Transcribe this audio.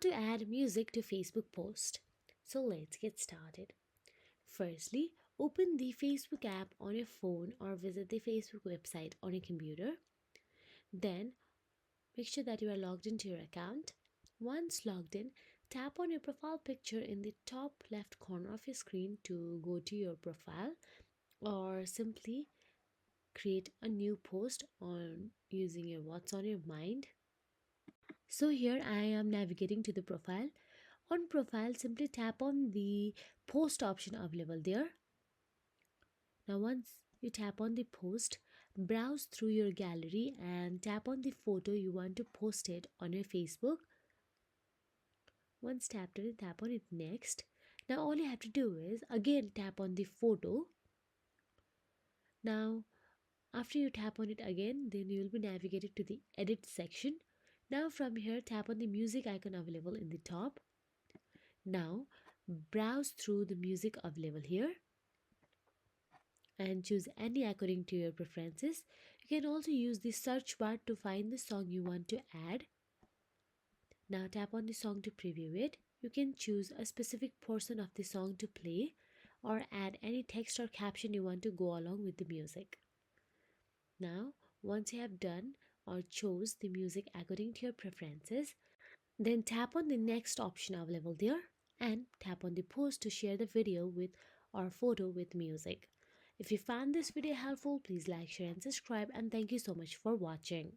to add music to Facebook post. So let's get started. Firstly, open the Facebook app on your phone or visit the Facebook website on your computer. Then make sure that you are logged into your account. Once logged in, tap on your profile picture in the top left corner of your screen to go to your profile, or simply create a new post on using your what's on your mind. So here I am navigating to the profile. On profile, simply tap on the post option available there. Now once you tap on the post, browse through your gallery and tap on the photo you want to post it on your Facebook. Once tapped on it, tap on it next. Now all you have to do is again tap on the photo. Now after you tap on it again, then you will be navigated to the edit section. Now from here, tap on the music icon available in the top. Now browse through the music available here and choose any according to your preferences. You can also use the search bar to find the song you want to add. Now tap on the song to preview it. You can choose a specific portion of the song to play or add any text or caption you want to go along with the music. Now, once you have done or chose the music according to your preferences, then tap on the next option available there and tap on the post to share the video with or photo with music. If you found this video helpful, please like, share and subscribe, and thank you so much for watching.